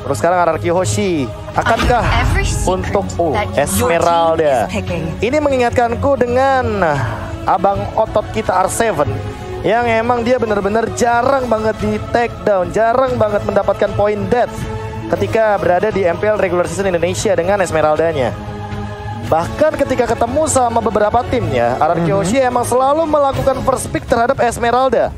Terus sekarang RRQ Hoshi. Akankah untuk Esmeralda? Ini mengingatkanku dengan abang otot kita R7. Yang emang dia benar-benar jarang banget di take down. Jarang banget mendapatkan point death ketika berada di MPL Regular Season Indonesia dengan Esmeraldanya. Bahkan ketika ketemu sama beberapa timnya, RRQ Hoshi emang selalu melakukan first pick terhadap Esmeralda.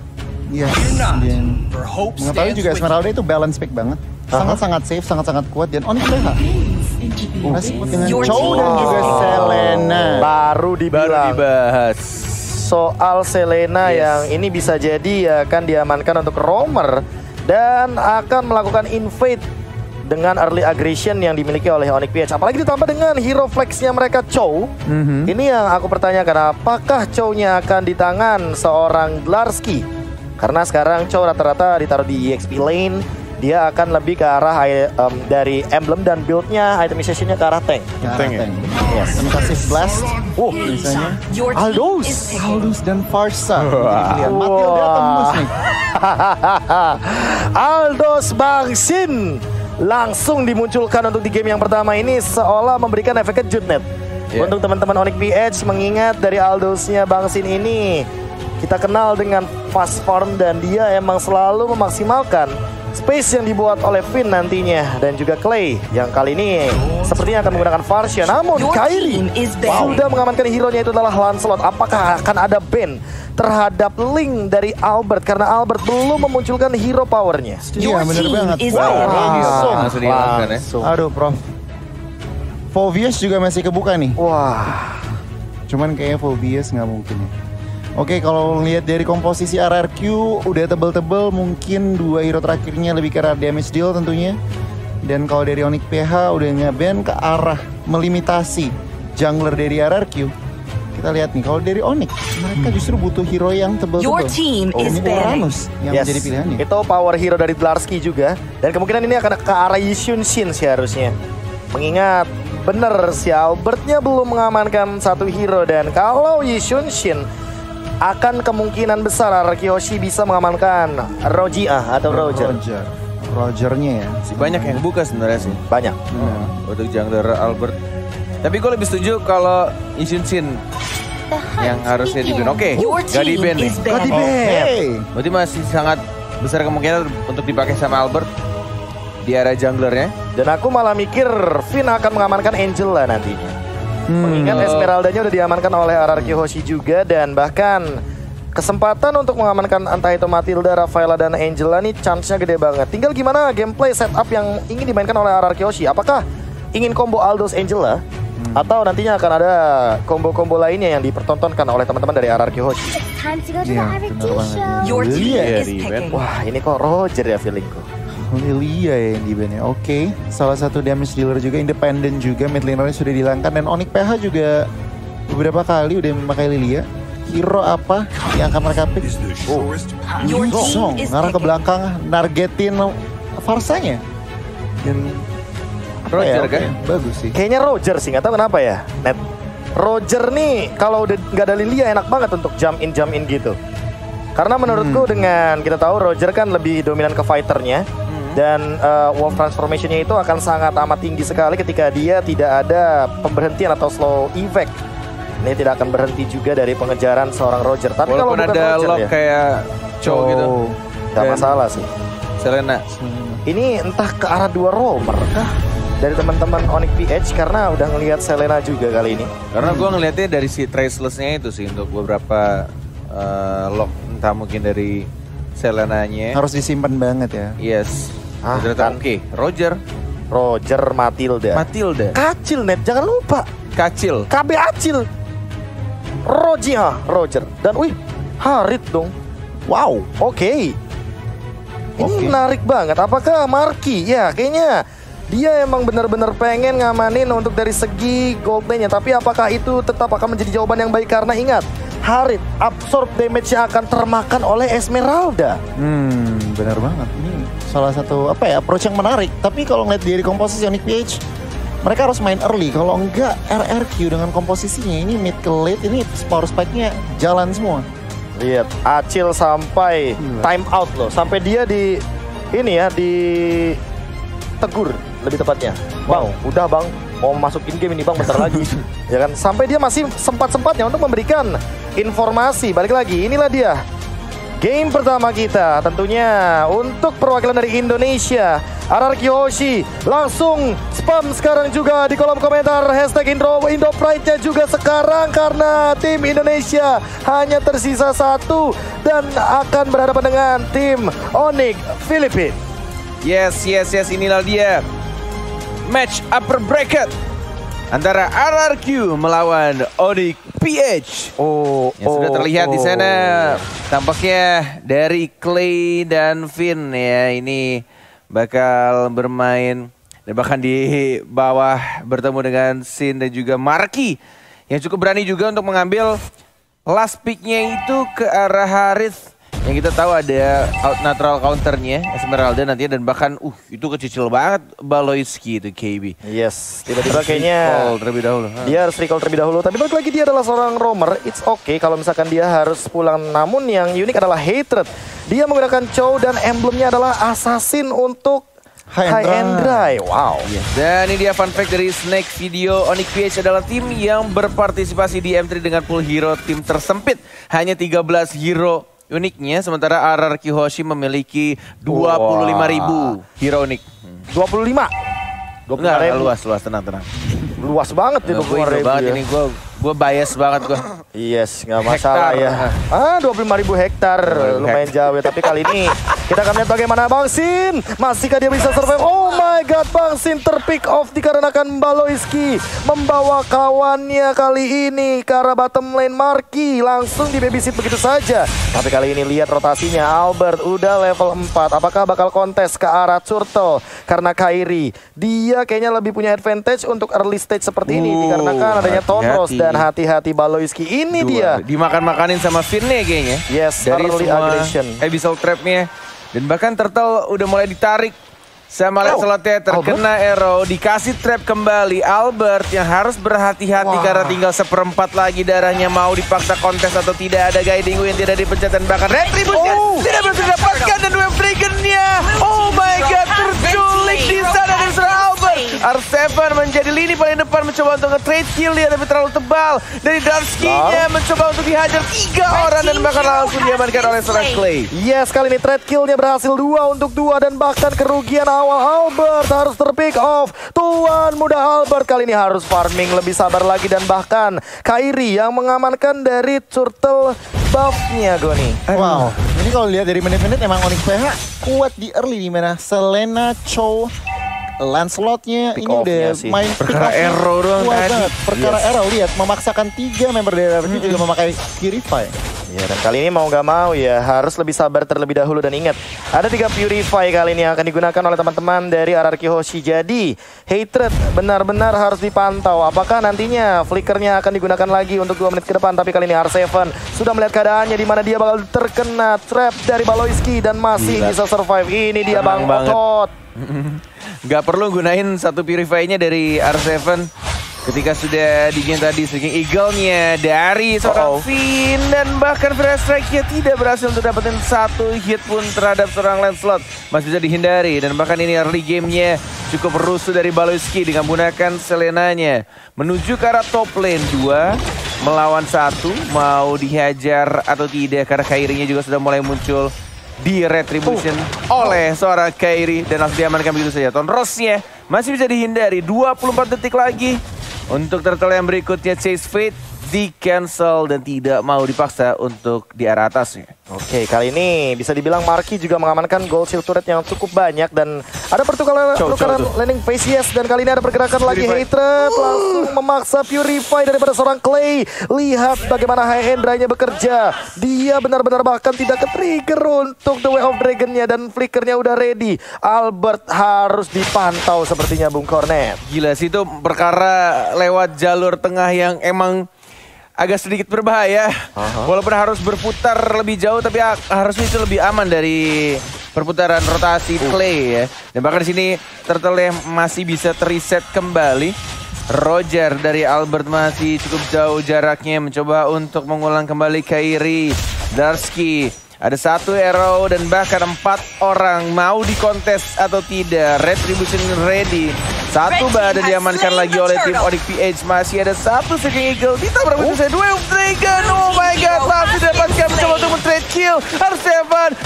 Iya, dan mengetahui juga Esmeralda itu balance pick banget. Sangat-sangat safe, sangat-sangat kuat, dan Onyx PH. Masih dengan Chow dan juga Selena. Baru dibahas soal Selena yang ini bisa jadi akan diamankan untuk roamer dan akan melakukan invade dengan early aggression yang dimiliki oleh Onyx PH. Apalagi ditambah dengan hero flexnya mereka Chow. Ini yang aku pertanyakan, apakah Chow-nya akan di tangan seorang Glarsky? Karena sekarang Chow rata-rata ditaruh di EXP lane. Dia akan lebih ke arah dari emblem dan build-nya, itemization-nya ke arah tank. Yes. Dan kasih blast. Misalnya Aldous dan Farsa. Matilda tembus nih. Aldous Bangsin langsung dimunculkan untuk di game yang pertama ini, seolah memberikan efek kejut net. Untuk teman-teman Onyx PH, mengingat dari Aldous-nya Bangsin ini kita kenal dengan fast farm dan dia emang selalu memaksimalkan space yang dibuat oleh Finn nantinya, dan juga Clay yang kali ini sepertinya akan menggunakan Farsia. Namun Kairi sudah mengamankan hero-nya, itu adalah Lancelot. Apakah akan ada ban terhadap Link dari Albert karena Albert belum memunculkan hero powernya? Iya, bener banget. Langsung. Aduh, Prof. Phoveus juga masih kebuka nih. Wah. Cuman kayaknya Phoveus nggak mungkin ya. Oke, kalau lihat dari komposisi RRQ udah tebel-tebel, mungkin dua hero terakhirnya lebih ke arah damage deal tentunya. Dan kalau dari Onyx PH udah nge-ban ke arah melimitasi jungler dari RRQ. Kita lihat nih, kalau dari Onyx mereka justru butuh hero yang tebel-tebel. Ini Uranus yang menjadi pilihannya. Itu power hero dari Glarsky juga. Dan kemungkinan ini akan ke arah Yishun Shin seharusnya. Mengingat bener si Albertnya belum mengamankan satu hero, dan kalau Yishun Shin akan kemungkinan besar RRQ Hoshi bisa mengamankan Roger atau Roger. Rogernya ya. Banyak yang buka sebenarnya sih. Banyak. Untuk jungler Albert. Tapi gue lebih setuju kalau Yishun Shin yang harusnya di-ban. Oke, gak di-ban nih. Gak di-ban. Berarti masih sangat besar kemungkinan untuk dipakai sama Albert di area junglernya. Dan aku malah mikir Finn akan mengamankan Angela nantinya. Mengingat Esmeraldanya udah diamankan oleh RRQ Hoshi juga, dan bahkan kesempatan untuk mengamankan entah itu Matilda, Rafaela, dan Angela nih chance-nya gede banget. Tinggal gimana gameplay setup yang ingin dimainkan oleh RRQ Hoshi. Apakah ingin combo Aldous Angela atau nantinya akan ada combo-combo lainnya yang dipertontonkan oleh teman-teman dari RRQ Hoshi. Wah, ini kok Roger ya feelingku. Lilia ya yang di-ban ya. Oke, salah satu damage dealer juga, independen juga, mid lanernya sudah dihilangkan, dan Onyx PH juga beberapa kali udah memakai Lilia. Hero apa yang akan mereka pick? Song ngarah ke belakang, nargetin Farsanya. Dan Roger kan? Bagus sih. Kayaknya Roger sih, nggak tahu kenapa ya, Net. Roger nih kalau udah nggak ada Lilia enak banget untuk jump in gitu. Karena menurutku dengan kita tahu Roger kan lebih dominan ke fighternya. Dan Wolf Transformation-nya itu akan sangat amat tinggi sekali ketika dia tidak ada pemberhentian atau slow evac. Ini tidak akan berhenti juga dari pengejaran seorang Roger. Tapi walaupun kalau bukan ada Roger lock ya, kayak Chow gitu, gak masalah sih. Selena. Ini entah ke arah dua roamer kah dari teman-teman Onyx PH, karena udah ngelihat Selena juga kali ini. Karena gue ngelihatnya dari si traceless-nya itu sih untuk beberapa lock, entah mungkin dari Selenanya. Harus disimpan banget ya. Yes. Oke, Roger Matilda. Kacil, Net, jangan lupa. Kacil. KB Acil. Roger. Dan Harit dong. Wow, oke. Ini menarik banget. Apakah Marky? Ya, kayaknya dia emang benar-benar pengen ngamanin untuk dari segi gold lane-nya. Tapi apakah itu tetap akan menjadi jawaban yang baik? Karena ingat, Harit absorb damage-nya akan termakan oleh Esmeralda. Benar banget. Ini salah satu approach yang menarik. Tapi kalau ngeliat dari komposisi Onyx PH, mereka harus main early. Kalau enggak, RRQ dengan komposisinya ini mid ke late, ini power spike-nya jalan semua. Lihat, Acil sampai time out loh. Sampai dia di ini ya, di tegur lebih tepatnya. Bang, udah bang, mau masukin game ini bang bentar lagi. Ya kan, sampai dia masih sempat-sempatnya untuk memberikan informasi. Balik lagi, inilah dia game pertama kita, tentunya untuk perwakilan dari Indonesia. RRQ Hoshi langsung spam sekarang juga di kolom komentar hashtag Indo Pride-nya juga sekarang, karena tim Indonesia hanya tersisa satu dan akan berhadapan dengan tim Onyx Filipina. Yes, inilah dia match upper bracket antara RRQ melawan Onyx PH. Yang sudah terlihat di sana tampaknya dari Clay dan Finn ya, ini bakal bermain dan bahkan di bawah bertemu dengan Sin dan juga Marky yang cukup berani juga untuk mengambil last picknya itu ke arah Harith. Yang kita tahu ada natural counternya Esmeralda nantinya, dan bahkan itu kecil banget Baloyski itu KB. Yes, tiba-tiba kayaknya terlebih dahulu. Dia harus recall terlebih dahulu. Tapi balik lagi dia adalah seorang roamer. It's okay kalau misalkan dia harus pulang. Namun yang unik adalah Hatred. Dia menggunakan Chow dan emblemnya adalah Assassin untuk High and Dry. Wow. Dan ini dia fun fact dari Snake Video. Onyx PH adalah tim yang berpartisipasi di M3 dengan pool hero tim tersempit. Hanya 13 hero uniknya, sementara RRQ Hoshi memiliki 25.000 hero unik. 25? Enggak, luas, tenang. Luas banget itu 25.000 banget ini, gue bias banget gue. Yes, nggak masalah ya. 25.000 hektar, lumayan jauh ya. Tapi kali ini kita akan lihat bagaimana Bang Sin. Masihkah dia bisa survive? Oh my god, Bang Sin terpick off dikarenakan Baloyski membawa kawannya kali ini ke arah bottom lane. Marky langsung di babysit begitu saja. Tapi kali ini lihat rotasinya, Albert udah level 4. Apakah bakal kontes ke arah Turtle? Karena Kairi, dia kayaknya lebih punya advantage untuk early stage seperti ini dikarenakan adanya Tonros. Dan hati-hati Baloyski, ini dia dimakan-makanin sama Finne kayaknya. Yes, dari early semua aggression. Abyssal Trap-nya. Dan bahkan Turtle udah mulai ditarik sama Lancelotnya, terkena arrow, dikasih trap kembali. Albert yang harus berhati-hati karena tinggal 1/4 lagi darahnya. Mau dipaksa kontes atau tidak, ada guiding yang tidak dipencet, dan bahkan Retribution tidak berhasil didapatkan, dan Wave Dragon-nya oh my god, terculik di sana dari seorang Albert. R7 menjadi lini paling depan, mencoba untuk nge-trade kill dia, tapi terlalu tebal. Dari Darksky-nya mencoba untuk dihajar 3 orang dan bahkan langsung diamankan oleh seorang Clay. Yes, kali ini trade kill-nya berhasil 2 untuk 2 dan bahkan kerugian awal Albert harus terpick off. Tuan muda Albert kali ini harus farming lebih sabar lagi, dan bahkan Kairi yang mengamankan dari Turtle buff-nya Goni. Wow, ini kalau lihat dari menit-menit emang Onyx PH kuat di early, di mana Selena, Chow, Lancelotnya ini udah main perkara arrow doang tadi. Perkara arrow, lihat memaksakan 3 member dari RRQ juga memakai Purify. Ya, dan kali ini mau nggak mau ya harus lebih sabar terlebih dahulu, dan ingat ada 3 Purify kali ini yang akan digunakan oleh teman-teman dari RRQ Hoshi. Jadi Hatred benar-benar harus dipantau apakah nantinya flickernya akan digunakan lagi untuk 2 menit ke depan. Tapi kali ini R7 sudah melihat keadaannya di mana dia bakal terkena trap dari Baloyski dan masih bisa survive. Ini dia Bang Otot. Gak perlu gunain 1 Purify-nya dari R7 ketika sudah di game tadi. Swinging Eagle-nya dari seorang Finn, dan bahkan Fire Strike-nya tidak berhasil untuk dapetin 1 hit pun terhadap seorang Lancelot. Masih bisa dihindari, dan bahkan ini early game-nya cukup rusuh dari Baloyski dengan menggunakan Selenanya menuju ke arah top lane. 2 melawan 1, mau dihajar atau tidak, karena Kairi-nya juga sudah mulai muncul di Retribution oleh seorang Kairi, dan langsung diamankan begitu saja. Tonrosnya masih bisa dihindari. 24 detik lagi untuk Turtle yang berikutnya. Chase Fate di cancel dan tidak mau dipaksa untuk di arah atasnya. Oke, kali ini bisa dibilang Marky juga mengamankan gold shield turret yang cukup banyak, dan ada pertukaran landing phase. Yes, dan kali ini ada pergerakan lagi. Hatred langsung memaksa Purify daripada seorang Clay. Lihat bagaimana High and Dry-nya bekerja. Dia benar-benar bahkan tidak ke-trigger untuk The Way of Dragon-nya, dan flickernya udah ready. Albert harus dipantau sepertinya Bung Cornet. Gila sih, itu perkara lewat jalur tengah yang emang agak sedikit berbahaya. Walaupun harus berputar lebih jauh, tapi harusnya itu lebih aman dari perputaran rotasi Clay ya. Dan bahkan di sini Turtle masih bisa terreset kembali. Roger dari Albert masih cukup jauh jaraknya, mencoba untuk mengulang kembali Kairi. Darksky Ada 1 arrow dan bahkan 4 orang mau dikontes atau tidak. Retribution ready. 1 badan diamankan lagi oleh tim Onyx PH. Masih ada 1 Seeking Eagle. Ditabrak betul 2 Dragon. Oh my god, masih dapatkan mencoba untuk men-trade kill. R7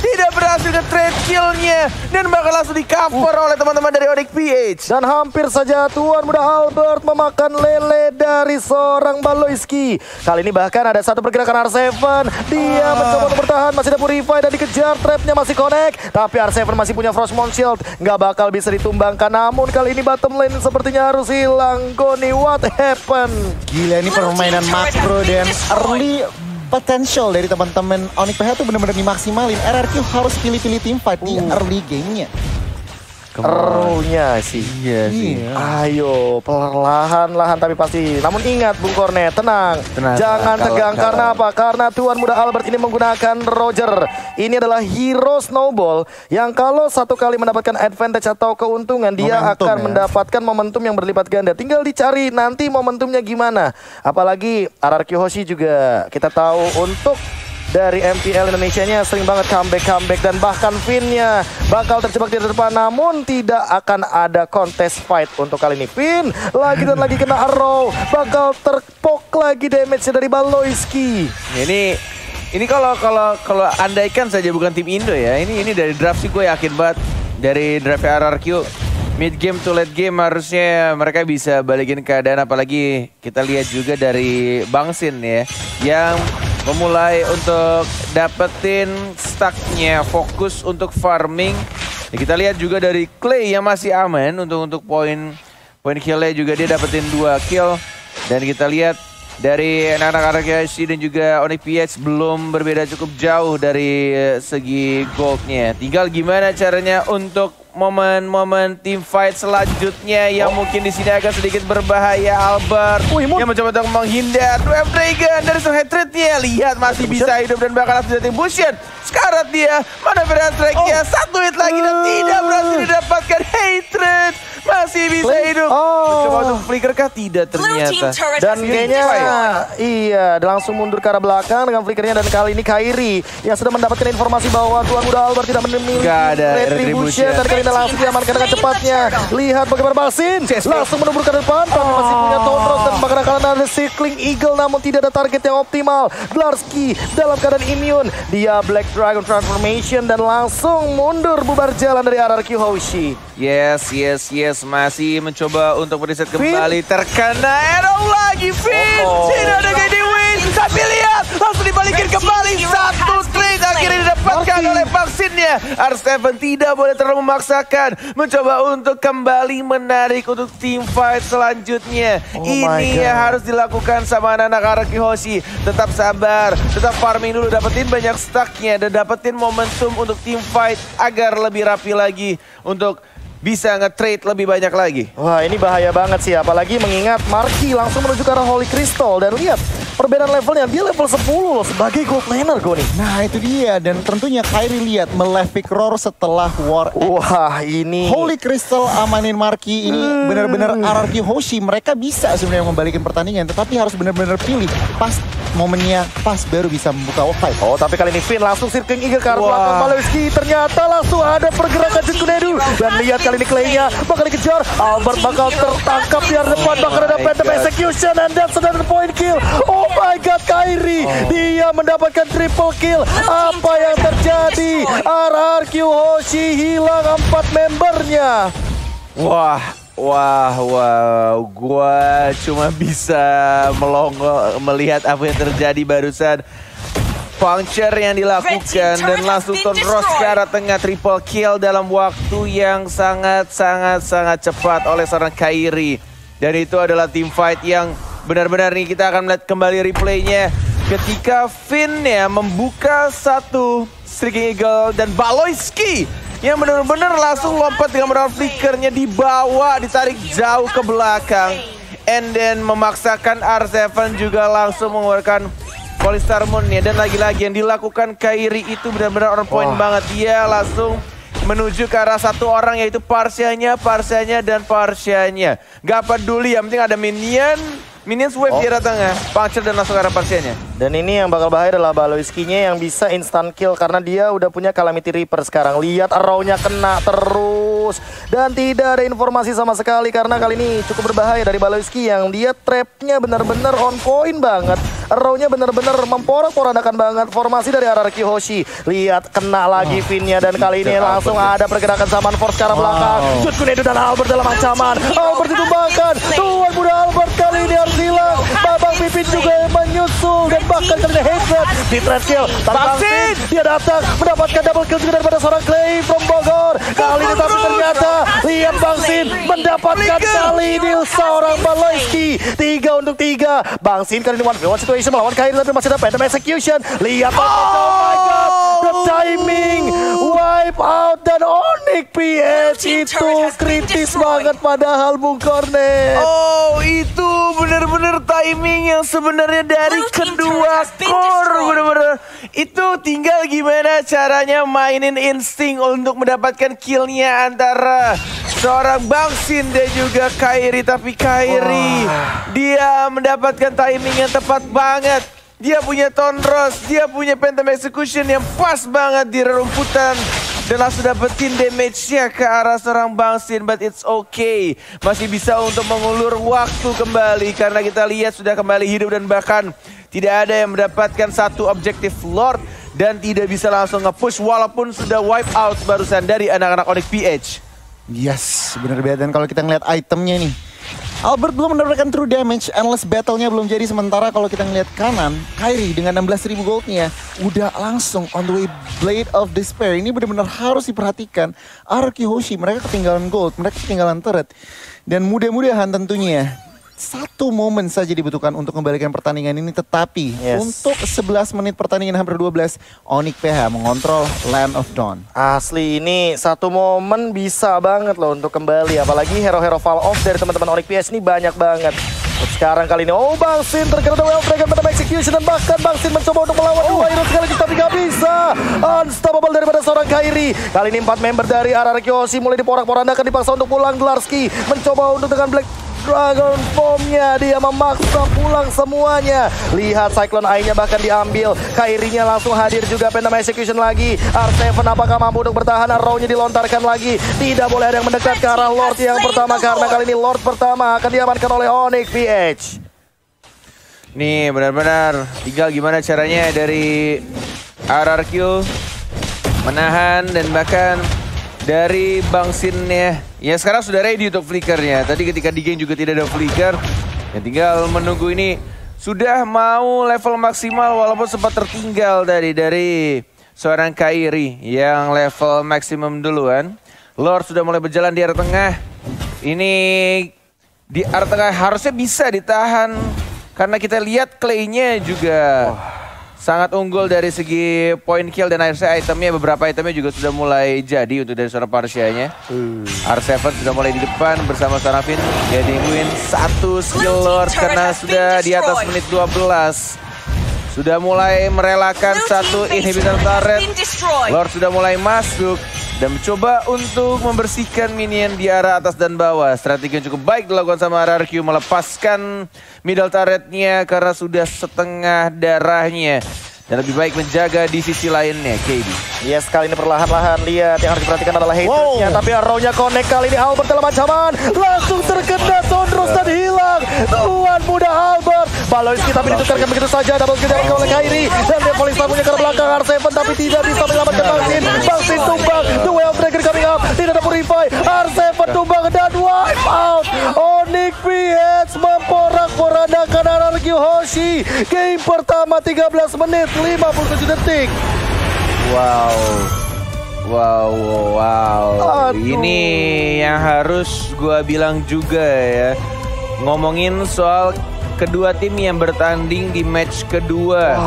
tidak berhasil nge-trade killnya. Dan bakal langsung di-cover oleh teman-teman dari Onyx PH. Dan hampir saja Tuan Muda Albert memakan lele dari seorang Baloyski. Kali ini bahkan ada 1 pergerakan R7. Dia mencoba untuk bertahan, masih ada Purify dan dikejar, trapnya masih connect. Tapi R7 masih punya Frostmourne Shield, nggak bakal bisa ditumbangkan. Namun kali ini bottom lane sepertinya harus hilang. Goni, what happened? Gila, ini permainan makro dan early potential dari teman-teman Onyx PH tuh benar-benar dimaksimalin. RRQ harus pilih-pilih team fight di early game-nya. Erunya sih. Iya sih. Ayo, perlahan-lahan tapi pasti. Namun ingat Bung Cornet, tenang. Jangan tegang. Karena apa? Karena Tuan Muda Albert ini menggunakan Roger. Ini adalah hero snowball yang kalau 1 kali mendapatkan advantage atau keuntungan, dia akan mendapatkan momentum yang berlipat ganda. Tinggal dicari nanti momentumnya gimana. Apalagi RRQ Hoshi juga kita tahu untuk dari MPL Indonesia-nya sering banget comeback dan bahkan Finn-nya bakal terjebak di depan, namun tidak akan ada contest fight untuk kali ini. Finn lagi dan lagi kena arrow, bakal terpok lagi damage-nya dari Baloyski. Ini kalau andaikan saja bukan tim Indo ya, ini dari draft sih gue yakin banget dari draft RRQ. Mid game to late game harusnya mereka bisa balikin keadaan, apalagi kita lihat juga dari Bangsin ya yang memulai untuk dapetin stacknya, fokus untuk farming. Ya, kita lihat juga dari Clay yang masih aman untuk poin killnya juga dia dapetin 2 kill. Dan kita lihat dari anak-anak RRQ dan juga Onyx PH belum berbeda cukup jauh dari segi goldnya. Tinggal gimana caranya untuk momen-momen team fight selanjutnya yang mungkin di sini agak sedikit berbahaya. Albert yang mencoba untuk menghindar. Web Dragon dari hatred-nya, lihat masih bisa hidup dan bakal langsung dari Bushian. Sekarat dia, mana berat strike-nya, 1 hit lagi dan tidak berhasil didapatkan. Hatred masih bisa hidup. Mencoba untuk flicker kah? Tidak ternyata. Dan kayaknya iya langsung mundur ke arah belakang dengan flickernya. Dan kali ini Kairi yang sudah mendapatkan informasi bahwa Tuan Muda Albert tidak memiliki retribution. Dan kali ini langsung diamankan dengan cepatnya. Lihat bagaimana Bangsin langsung menembur ke depan, tapi masih punya Tondros dan bahkan ada Seeking Eagle, namun tidak ada target yang optimal. Blarski dalam keadaan immune, dia Black Dragon Transformation dan langsung mundur bubar jalan dari RRQ Hoshi. Yes, masih mencoba untuk mereset kembali. Terkena arrow lagi, Finn. Tidak ada gede win. Tapi lihat, langsung dibalikin kembali. 1 trade akhirnya didapatkan oleh Bangsinnya. R7 tidak boleh terlalu memaksakan. Mencoba untuk kembali menarik untuk team fight selanjutnya. Ini yang harus dilakukan sama anak-anak RRQ Hoshi. Tetap sabar, tetap farming dulu, dapetin banyak stacknya dan dapetin momentum untuk team fight agar lebih rapi lagi untuk bisa nge-trade lebih banyak lagi. Wah, ini bahaya banget sih, apalagi mengingat Marky langsung menuju ke arah Holy Crystal. Dan lihat perbedaan levelnya, dia level 10 loh sebagai gold laner Goni. Nah itu dia, dan tentunya Kairi lihat melevik roar setelah War X. Wah ini Holy Crystal amanin Marky, ini benar-benar RRQ Hoshi. Mereka bisa sebenarnya membalikin pertandingan, tetapi harus benar-benar pilih pas momennya, pas baru bisa membuka fight. Oh, tapi kali ini Finn langsung Seeking Eagle ke arah belakang Baloyski. Ternyata langsung ada pergerakan Junkunedu. Dan lihat kali ini Clay-nya bakal dikejar. Albert bakal tertangkap di arah depan, bakal ada random execution and that's another point kill. Oh my god, Kairi dia mendapatkan triple kill. Apa yang terjadi? RRQ Hoshi hilang 4 membernya. Wah, gua cuma bisa melongo melihat apa yang terjadi barusan. Puncture yang dilakukan dan langsung Tondros ke arah tengah, triple kill dalam waktu yang sangat cepat oleh seorang Kairi. Dan itu adalah team fight yang benar-benar nih kita akan melihat kembali replaynya. Ketika Finn ya membuka 1 Seeking Eagle dan Baloyski yang benar-benar langsung lompat dengan menggunakan flickernya, dibawa, ditarik jauh ke belakang. And then memaksakan R7 juga langsung mengeluarkan Polystar Moon ya. Dan lagi-lagi yang dilakukan Kairi itu benar-benar on point banget. Dia langsung menuju ke arah 1 orang, yaitu Parsianya dan Parsianya. Gak peduli, yang penting ada minion, Minions wave di arah tengah, puncture dan langsung ke arah pasiennya. Dan ini yang bakal bahaya adalah Baloiski-nya yang bisa instant kill karena dia udah punya Calamity Reaper sekarang. Lihat arrow-nya kena terus dan tidak ada informasi sama sekali karena kali ini cukup berbahaya dari Baloiski yang dia trap-nya benar-benar on point banget. Arrow-nya benar-benar memporak-porandakan banget formasi dari RRQ Hoshi. Lihat kena lagi Finn-nya dan kali ini langsung ada pergerakan Zaman Force ke arah belakang. Jut Kunedo dan Albert dalam ancaman. Albert ditumbangkan. Tuan muda Albert kali ini harus hilang. Babang Pipin juga menyusul dan bahkan kali ini headshot di trap kill. Bangsin dia datang mendapatkan double kill juga daripada seorang Clay from Bogor. Kali ini tapi ternyata lihat Bangsin mendapatkan kali ini seorang Baloiski. 3 untuk 3. Bangsin kali ini 1v1 situation melawan Kairi tapi masih ada Phantom Execution. Lihat oh my god, the timing wipe out dan Onyx PH itu kritis banget padahal Bung Cornet. Oh, itu benar-benar timing yang sebenarnya dari kedua core, benar-benar. Itu tinggal gimana caranya mainin insting untuk mendapatkan killnya antara seorang Bangsin dan juga Kairi. Tapi Kairi, dia mendapatkan timing yang tepat banget. Dia punya Tonros, dia punya Phantom Execution yang pas banget di rerumputan. Dan langsung dapetin damage-nya ke arah seorang Bangsin. But it's okay. Masih bisa untuk mengulur waktu kembali. Karena kita lihat sudah kembali hidup dan bahkan tidak ada yang mendapatkan satu objektif Lord. Dan tidak bisa langsung nge-push walaupun sudah wipe out barusan dari anak-anak Onyx PH. Yes, bener banget. Dan kalau kita ngeliat itemnya nih, Albert belum mendapatkan true damage, endless battle-nya belum jadi. Sementara kalau kita ngeliat kanan, Kairi dengan 16.000 gold-nya udah langsung on the way Blade of Despair. Ini benar-benar harus diperhatikan. RRQ Hoshi, mereka ketinggalan gold, mereka ketinggalan turret. Dan mudah-mudahan tentunya satu momen saja dibutuhkan untuk kembalikan pertandingan ini. Tetapi untuk 11 menit pertandingan hampir 12, Onyx PH mengontrol Land of Dawn. Asli ini satu momen bisa banget loh untuk kembali. Apalagi hero-hero fall off dari teman-teman Onyx PH ini banyak banget. Sekarang kali ini, Bangsin terkena Well Dragon Phantom Execution dan bahkan Bangsin mencoba untuk melawan dua hero sekaligus tapi gak bisa. Unstoppable daripada seorang Kairi. Kali ini 4 member dari RRQ Hoshi mulai diporak-porandakan, dipaksa untuk pulang. Glarski mencoba untuk dengan Black Dragon Form-nya, dia memaksa pulang semuanya. Lihat Cyclone Eye-nya bahkan diambil. Kairinya langsung hadir juga, Phantom Execution lagi. R7 apakah mampu untuk bertahan? Arrow-nya dilontarkan lagi. Tidak boleh ada yang mendekat ke arah Lord yang pertama karena kali ini Lord pertama akan diamankan oleh Onyx PH. Nih benar-benar tinggal gimana caranya dari RRQ menahan dan bahkan dari Bangsinnya. Ya sekarang sudah ready untuk flickernya. Tadi ketika di game juga tidak ada flicker. Ya tinggal menunggu ini. Sudah mau level maksimal walaupun sempat tertinggal dari seorang Kairi yang level maksimum duluan. Lord sudah mulai berjalan di arah tengah. Ini di arah tengah harusnya bisa ditahan. Karena kita lihat Clay-nya juga sangat unggul dari segi point kill dan akhirnya itemnya, beberapa itemnya juga sudah mulai jadi untuk dari seorang Parsia-nya. R7 sudah mulai di depan bersama seorang Finn. Dia nungguin satu skill Lord karena sudah di atas menit 12. Sudah mulai merelakan satu inhibitor turret. Lord sudah mulai masuk dan mencoba untuk membersihkan minion di arah atas dan bawah. Strategi yang cukup baik dilakukan sama RRQ, melepaskan middle turretnya karena sudah setengah darahnya. Dan lebih baik menjaga di sisi lainnya, KB. Yes, kali ini perlahan-lahan lihat yang harus diperhatikan adalah hatersnya. Tapi arrow-nya connect kali ini. Albert dalam ancaman. Langsung terkena Tonros dan hilang. Tuan muda Albert. Baloiski tapi ditukarkan begitu saja. Double kill dari oleh Kairi. Dan dia paling punya ke belakang R7 tapi tidak bisa menyelamatkan Bangsin. Bangsin tumbang. The Well Dragon coming up. Tidak ada purify. R7 tumbang dan wipe out. Onyx PH memporak-porandakan RRQ Hoshi. Game pertama 13 menit 57 detik. Wow. Aduh. Ini yang harus gua bilang juga ya. Ngomongin soal kedua tim yang bertanding di match kedua.